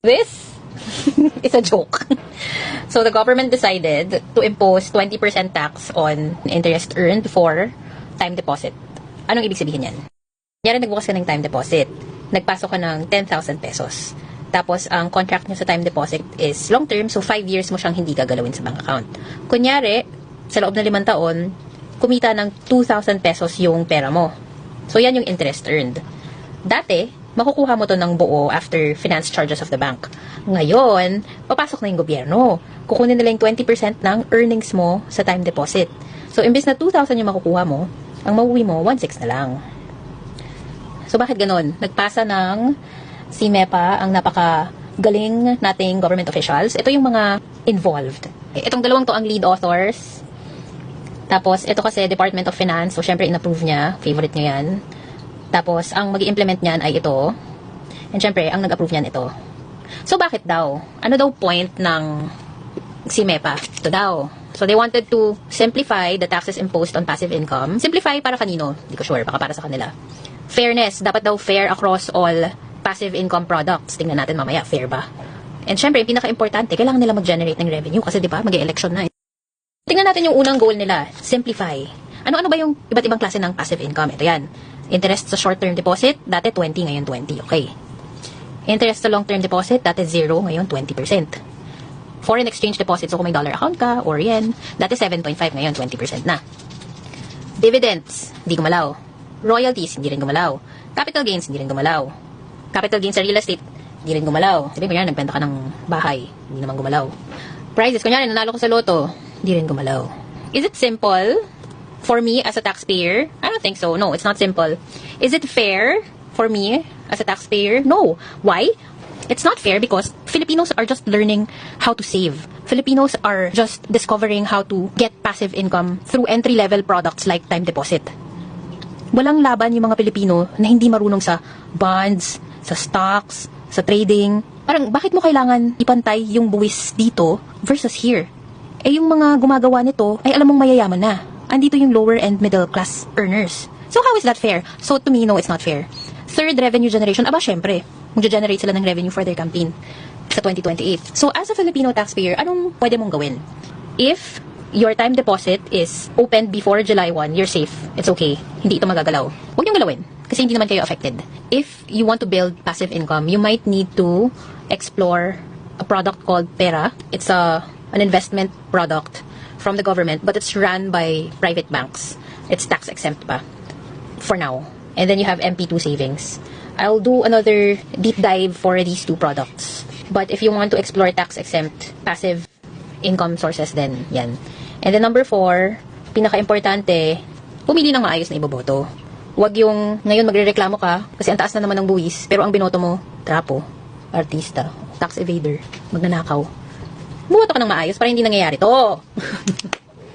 This is a joke. So the government decided to impose 20% tax on interest earned for time deposit. Anong ibig sabihin yan? Kunyari nagbukas ka ng time deposit, nagpasok ka ng 10,000 pesos. Tapos ang contract nyo sa time deposit is long term, so 5 years mo siyang hindi gagalawin sa bank account. Kunyari, sa loob ng 5 taon, kumita ng 2,000 pesos yung pera mo. So yan yung interest earned. Dati, makukuha mo to ng buo after finance charges of the bank. Ngayon, papasok na yung gobyerno. Kukunin nila yung 20% ng earnings mo sa time deposit. So, imbes na 2,000 yung makukuha mo, ang mauwi mo, 1,600 na lang. So, bakit ganon? Nagpasa ng CMEPA, ang napakagaling nating government officials. Ito yung mga involved. Itong dalawang to ang lead authors. Tapos, ito kasi Department of Finance. So, syempre, in-approve niya. Favorite niya yan. Tapos, ang mag-i-implement niyan ay ito. And syempre, ang nag-approve niyan ito. So, bakit daw? Ano daw point ng CMEPA? Ito daw. So, they wanted to simplify the taxes imposed on passive income. Simplify para kanino? Hindi ko sure. Baka para sa kanila. Fairness. Dapat daw fair across all passive income products. Tingnan natin mamaya. Fair ba? And syempre, yung pinaka-importante, kailangan nila mag-generate ng revenue. Kasi di ba mag-e-election na. Tingnan natin yung unang goal nila. Simplify. Ano-ano ba yung iba't ibang klase ng passive income? Ito yan. Interest sa short-term deposit, dati 20, ngayon 20. Okay. Interest sa long-term deposit, dati 0, ngayon 20%. Foreign exchange deposit, so kung may dollar account ka, or yen, dati 7.5, ngayon 20% na. Dividends, hindi gumalaw. Royalties, hindi rin gumalaw. Capital gains, hindi rin gumalaw. Capital gains sa real estate, hindi rin gumalaw. Sabi mo yan, nagbenta ka ng bahay, hindi naman gumalaw. Prizes, kunyari, nanalo ko sa loto, hindi rin gumalaw. Is it simple? For me, as a taxpayer, I don't think so. No, it's not simple. Is it fair for me as a taxpayer? No. Why? It's not fair because Filipinos are just learning how to save. Filipinos are just discovering how to get passive income through entry-level products like time deposit. Walang laban yung mga Pilipino na hindi marunong sa bonds, sa stocks, sa trading. Parang, bakit mo kailangan ipantay yung buwis dito versus here? Eh, yung mga gumagawa nito, ay alam mong mayayaman na. Andito yung lower and middle class earners. So how is that fair? So to me, no, it's not fair. Third, revenue generation. Aba, syempre, mag-generate sila ng revenue for their campaign sa 2028. So as a Filipino taxpayer, anong pwede mong gawin? If your time deposit is opened before July 1, you're safe. It's okay. Hindi ito magagalaw. Huwag niyong galawin kasi hindi naman kayo affected. If you want to build passive income, you might need to explore a product called Pera. It's an investment product from the government, but it's run by private banks. It's tax exempt pa for now. And then you have MP2 savings. I'll do another deep dive for these two products. But if you want to explore tax exempt passive income sources, then yan. And then number 4, pinaka-importante, pumili ng maayos na iboboto. Huwag yung ngayon magrereklamo ka kasi ang taas na naman ng buwis, pero ang binoto mo, trapo, artista, tax evader, magnanakaw. Bumoto ka ng maayos para hindi nangyayari to.